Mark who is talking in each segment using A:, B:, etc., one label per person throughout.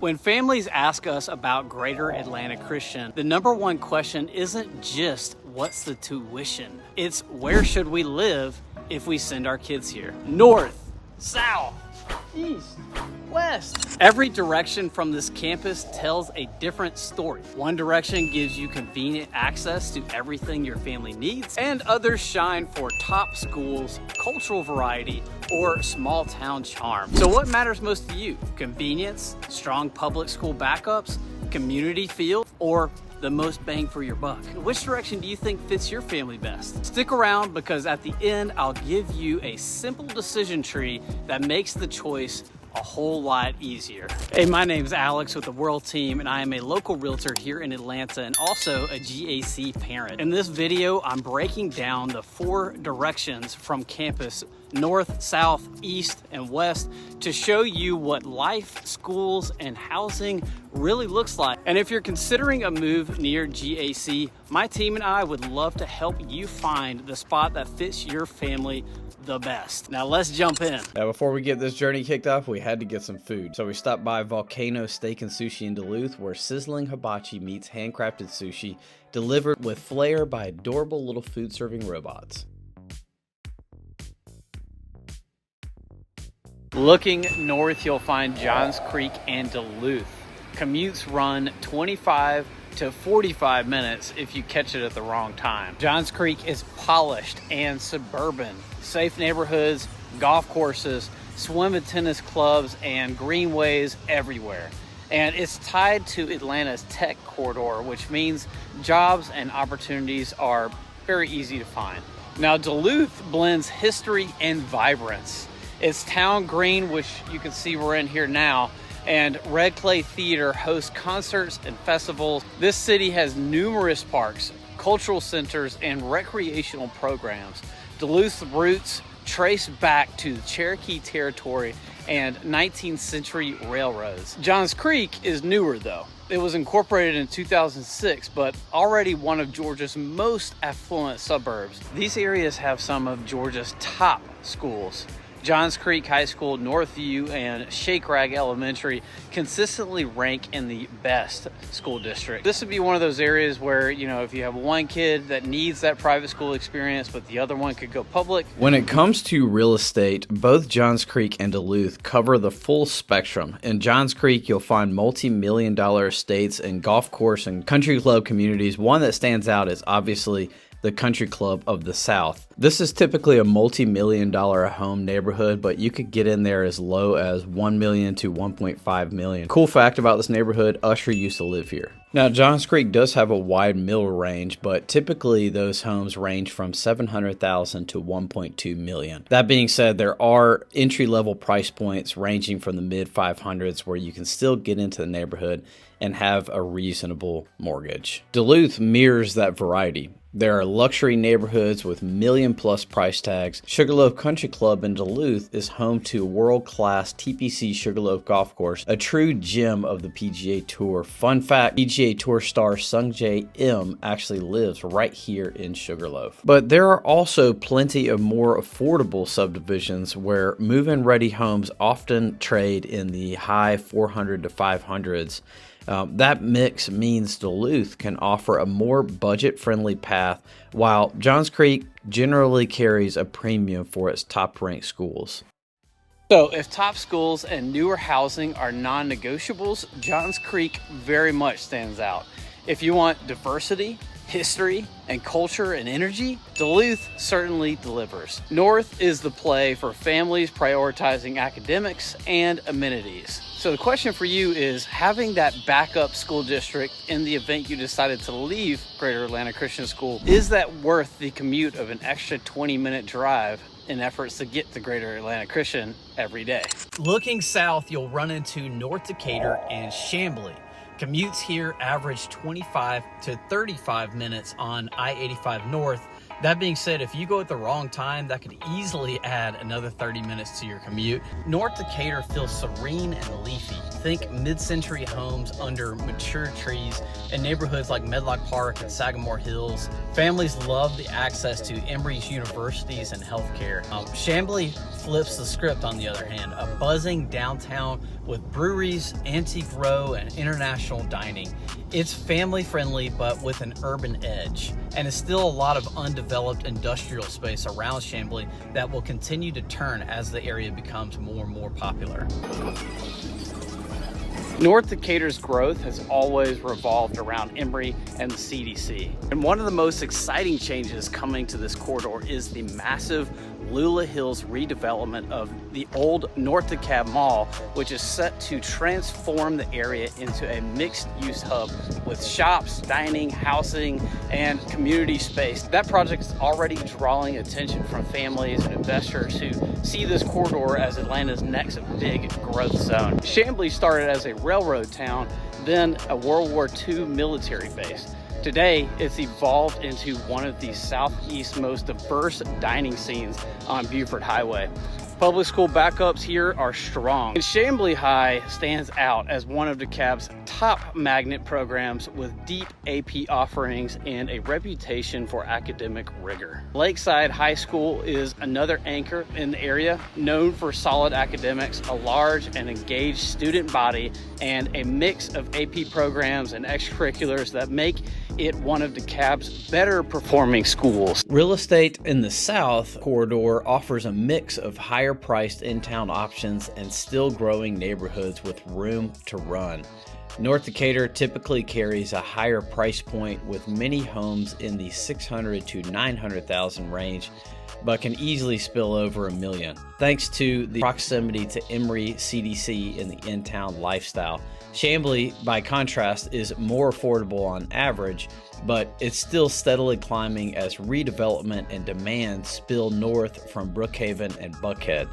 A: When families ask us about Greater Atlanta Christian, the number one question isn't just what's the tuition? It's where should we live if we send our kids here? North, south, east, west. Every direction from this campus tells a different story. One direction gives you convenient access to everything your family needs, and others shine for top schools, cultural variety, or small town charm. So what matters most to you? Convenience, strong public school backups, community feel, or the most bang for your buck? Which direction do you think fits your family best? Stick around, because at the end, I'll give you a simple decision tree that makes the choice a whole lot easier. Hey, my name's Alex with the World Team, and I am a local realtor here in Atlanta and also a GAC parent. In this video, I'm breaking down the 4 directions from campus, north, south, east, and west, to show you what life, schools, and housing really looks like. And if you're considering a move near GAC, my team and I would love to help you find the spot that fits your family the best. Now let's jump in.
B: Now before we get this journey kicked off, we had to get some food. So we stopped by Volcano Steak and Sushi in Duluth, where sizzling hibachi meets handcrafted sushi, delivered with flair by adorable little food serving robots.
A: Looking north, you'll find Johns Creek and Duluth. Commutes run 25 to 45 minutes if you catch it at the wrong time. Johns Creek is polished and suburban. Safe neighborhoods, golf courses, swim and tennis clubs, and greenways everywhere. And it's tied to Atlanta's tech corridor, which means jobs and opportunities are very easy to find. Now, Duluth blends history and vibrance. It's town green, which you can see we're in here now, and Red Clay Theater hosts concerts and festivals. This city has numerous parks, cultural centers, and recreational programs. Duluth's roots trace back to the Cherokee territory and 19th century railroads. Johns Creek is newer though. It was incorporated in 2006, but already one of Georgia's most affluent suburbs. These areas have some of Georgia's top schools. Johns Creek High School, Northview, and Shake Rag Elementary consistently rank in the best school district. This would be one of those areas where, you know, if you have one kid that needs that private school experience, but the other one could go public.
B: When it comes to real estate, both Johns Creek and Duluth cover the full spectrum. In Johns Creek, you'll find multi-million-dollar estates and golf course and country club communities. One that stands out is obviously the Country Club of the South. This is typically a multi-million-dollar home neighborhood, but you could get in there as low as $1 million to $1.5 million. Cool fact about this neighborhood, Usher used to live here. Now, Johns Creek does have a wide middle range, but typically those homes range from $700,000 to $1.2 million. That being said, there are entry-level price points ranging from the mid-500s where you can still get into the neighborhood and have a reasonable mortgage. Duluth mirrors that variety. There are luxury neighborhoods with million-plus price tags. Sugarloaf Country Club in Duluth is home to world-class TPC Sugarloaf Golf Course, a true gem of the PGA Tour. Fun fact, PGA Tour star Sungjae Im actually lives right here in Sugarloaf. But there are also plenty of more affordable subdivisions where move-in ready homes often trade in the high 400 to 500s. That mix means Duluth can offer a more budget-friendly path, while Johns Creek generally carries a premium for its top-ranked schools.
A: So if top schools and newer housing are non-negotiables, Johns Creek very much stands out. If you want diversity, history, and culture and energy, Duluth certainly delivers. North is the play for families prioritizing academics and amenities. So the question for you is, having that backup school district in the event you decided to leave Greater Atlanta Christian School, is that worth the commute of an extra 20-minute drive in efforts to get to Greater Atlanta Christian every day? Looking south, you'll run into North Decatur and Chamblee. Commutes here average 25 to 35 minutes on I-85 North, That being said, if you go at the wrong time, that could easily add another 30 minutes to your commute. North Decatur feels serene and leafy. Think mid-century homes under mature trees in neighborhoods like Medlock Park and Sagamore Hills. Families love the access to Emory's universities and healthcare. Chamblee flips the script, on the other hand, a buzzing downtown with breweries, antique row, and international dining. It's family friendly, but with an urban edge, and it's still a lot of undeveloped industrial space around Chamblee that will continue to turn as the area becomes more and more popular. North Decatur's growth has always revolved around Emory and the CDC. And one of the most exciting changes coming to this corridor is the massive Lula Hills redevelopment of the old North DeKalb Mall, which is set to transform the area into a mixed-use hub with shops, dining, housing, and community space. That project is already drawing attention from families and investors who see this corridor as Atlanta's next big growth zone. Chamblee started as a railroad town, then a World War II military base. Today, it's evolved into one of the Southeast's most diverse dining scenes on Buford Highway. Public school backups here are strong. And Chamblee High stands out as one of DeKalb's top magnet programs with deep AP offerings and a reputation for academic rigor. Lakeside High School is another anchor in the area, known for solid academics, a large and engaged student body, and a mix of AP programs and extracurriculars that make it one of DeKalb's better performing schools. Real estate in the South Corridor offers a mix of higher priced in-town options and still growing neighborhoods with room to run. North Decatur typically carries a higher price point with many homes in the 600 to 900,000 range, but can easily spill over $1 million. Thanks to the proximity to Emory, CDC, and the in-town lifestyle. Chamblee, by contrast, is more affordable on average, but it's still steadily climbing as redevelopment and demand spill north from Brookhaven and Buckhead.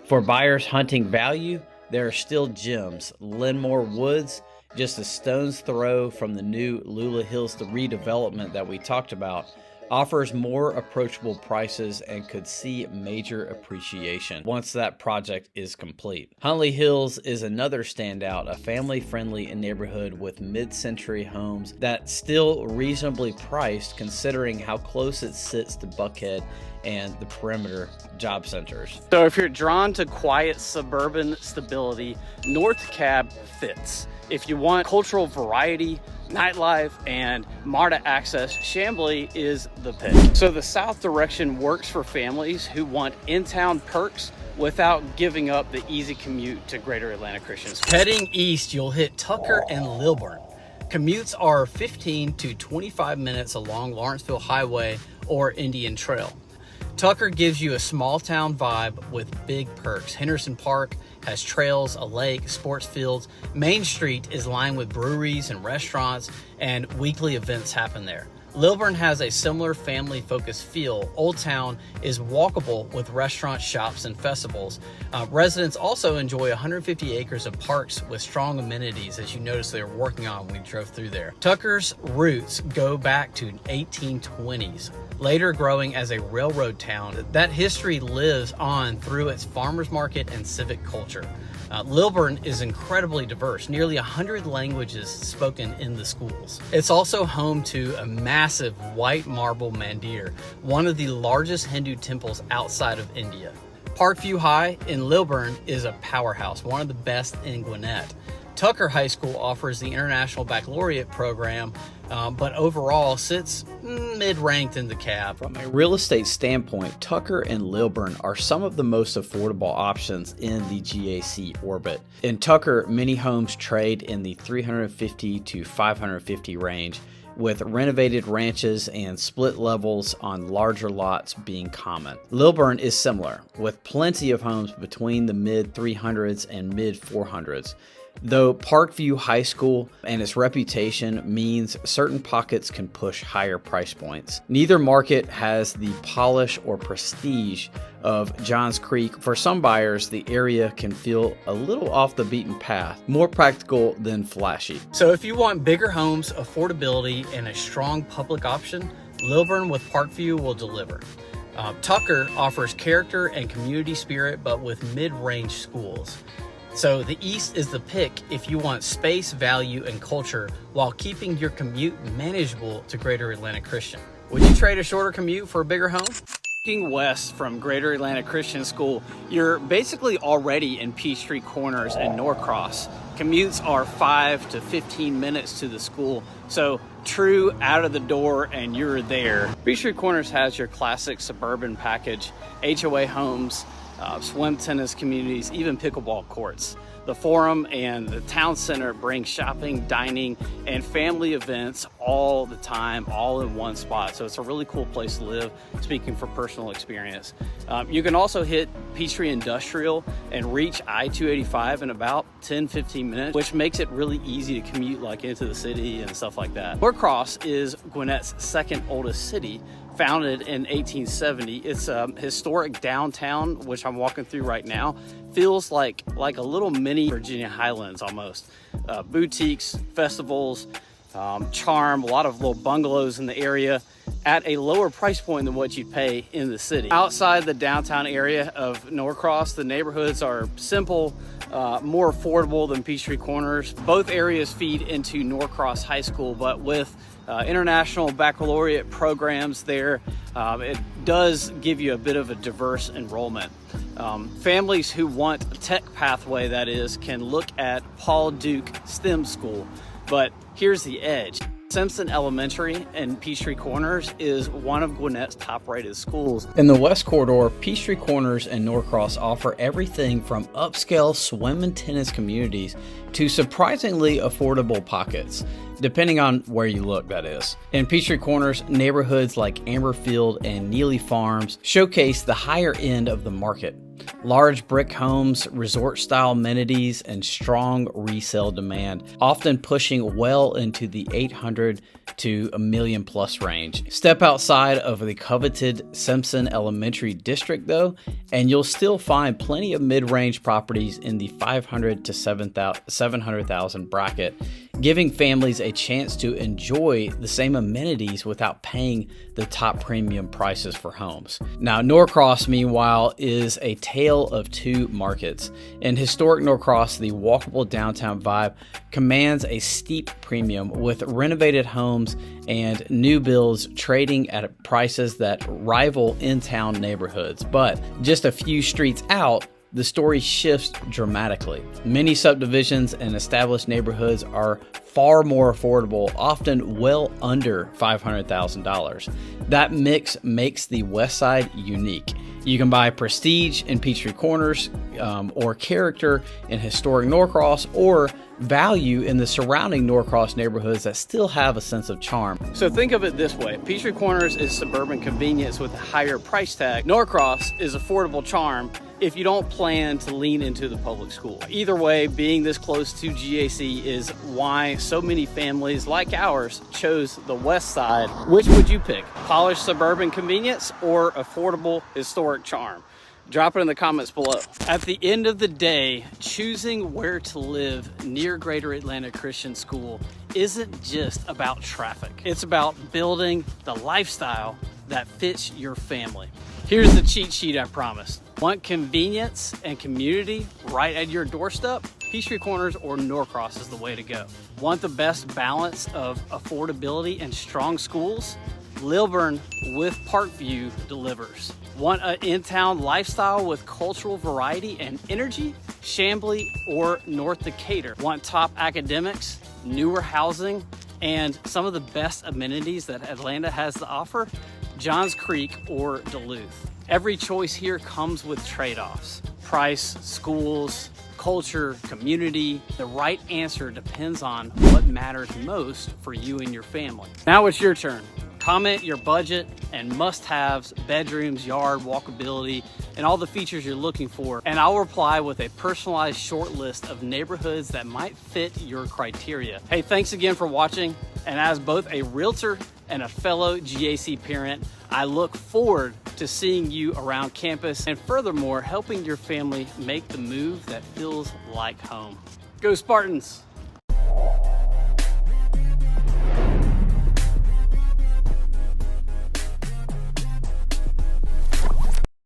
A: For buyers hunting value, there are still gems. Linmore Woods, just a stone's throw from the new Lula Hills, the redevelopment that we talked about, offers more approachable prices and could see major appreciation once that project is complete. Huntley Hills is another standout, a family-friendly neighborhood with mid-century homes that's still reasonably priced considering how close it sits to Buckhead and the perimeter job centers. So if you're drawn to quiet suburban stability, North DeKalb fits. If you want cultural variety, nightlife, and MARTA access, Chamblee is the pick. So the south direction works for families who want in-town perks without giving up the easy commute to Greater Atlanta Christian School. Heading east, you'll hit Tucker and Lilburn. Commutes are 15 to 25 minutes along Lawrenceville Highway or Indian Trail. Tucker gives you a small town vibe with big perks. Henderson Park has trails, a lake, sports fields. Main Street is lined with breweries and restaurants, and weekly events happen there. Lilburn has a similar family-focused feel. Old Town is walkable with restaurants, shops, and festivals. Residents also enjoy 150 acres of parks with strong amenities, as you noticed they were working on when we drove through there. Tucker's roots go back to 1820s, later growing as a railroad town. That history lives on through its farmers market and civic culture. Lilburn is incredibly diverse, nearly 100 languages spoken in the schools. It's also home to a massive white marble mandir, one of the largest Hindu temples outside of India. Parkview High in Lilburn is a powerhouse, one of the best in Gwinnett. Tucker High School offers the International Baccalaureate program, but overall sits mid-ranked in DeKalb.
B: From a real estate standpoint, Tucker and Lilburn are some of the most affordable options in the GAC orbit. In Tucker, many homes trade in the 350 to 550 range, with renovated ranches and split levels on larger lots being common. Lilburn is similar, with plenty of homes between the mid-300s and mid-400s. Though Parkview High School and its reputation means certain pockets can push higher price points. Neither market has the polish or prestige of Johns Creek. For some buyers, the area can feel a little off the beaten path, more practical than flashy.
A: So if you want bigger homes, affordability, and a strong public option, Lilburn with Parkview will deliver. Tucker offers character and community spirit, but with mid-range schools. So the East is the pick if you want space, value, and culture while keeping your commute manageable to Greater Atlanta Christian. Would you trade a shorter commute for a bigger home? Looking west from Greater Atlanta Christian School, you're basically already in Peachtree Corners and Norcross. Commutes are 5 to 15 minutes to the school, so true out of the door and you're there. Peachtree Corners has your classic suburban package, HOA homes, swim tennis communities, even pickleball courts. The Forum and the Town Center bring shopping, dining, and family events all the time, all in one spot. So it's a really cool place to live, speaking for personal experience. You can also hit Peachtree Industrial and reach I-285 in about 10-15 minutes, which makes it really easy to commute like into the city and stuff like that. Norcross is Gwinnett's second oldest city, founded in 1870. It's a historic downtown, which I'm walking through right now. Feels like a little mini Virginia Highlands almost. Boutiques, festivals, charm, a lot of little bungalows in the area at a lower price point than what you'd pay in the city. Outside the downtown area of Norcross, the neighborhoods are simple, more affordable than Peachtree Corners. Both areas feed into Norcross High School, but with international baccalaureate programs there, it does give you a bit of a diverse enrollment. Families who want a tech pathway, that is, can look at Paul Duke STEM School. But here's the edge. Simpson Elementary in Peachtree Corners is one of Gwinnett's top-rated schools.
B: In the West Corridor, Peachtree Corners and Norcross offer everything from upscale swim and tennis communities to surprisingly affordable pockets, depending on where you look, that is. In Peachtree Corners, neighborhoods like Amberfield and Neely Farms showcase the higher end of the market. Large brick homes, resort-style amenities, and strong resale demand, often pushing well into the 800 to $1 million plus range. Step outside of the coveted Simpson Elementary District though, and you'll still find plenty of mid-range properties in the 500 to 700,000 bracket, giving families a chance to enjoy the same amenities without paying the top premium prices for homes. Now, Norcross, meanwhile, is a tale of two markets. In historic Norcross, the walkable downtown vibe commands a steep premium, with renovated homes and new builds trading at prices that rival Intown neighborhoods. But just a few streets out, the story shifts dramatically. Many subdivisions and established neighborhoods are far more affordable, often well under $500,000. That mix makes the West Side unique. You can buy prestige in Peachtree Corners, or character in historic Norcross, or value in the surrounding Norcross neighborhoods that still have a sense of charm.
A: So think of it this way. Peachtree Corners is suburban convenience with a higher price tag. Norcross is affordable charm if you don't plan to lean into the public school. Either way, being this close to GAC is why so many families like ours chose the West Side. Which would you pick? Polished suburban convenience or affordable historic charm? Drop it in the comments below. At the end of the day, choosing where to live near Greater Atlanta Christian School isn't just about traffic. It's about building the lifestyle that fits your family. Here's the cheat sheet I promised. Want convenience and community right at your doorstep? Peachtree Corners or Norcross is the way to go. Want the best balance of affordability and strong schools? Lilburn with Parkview delivers. Want an in-town lifestyle with cultural variety and energy? Chamblee or North Decatur. Want top academics, newer housing, and some of the best amenities that Atlanta has to offer? Johns Creek or Duluth. Every choice here comes with trade-offs. Price, schools, culture, community. The right answer depends on what matters most for you and your family. Now it's your turn. Comment your budget and must-haves, bedrooms, yard, walkability, and all the features you're looking for, and I'll reply with a personalized short list of neighborhoods that might fit your criteria. Hey, thanks again for watching, and as both a realtor and a fellow GAC parent, I look forward to seeing you around campus and furthermore, helping your family make the move that feels like home. Go Spartans!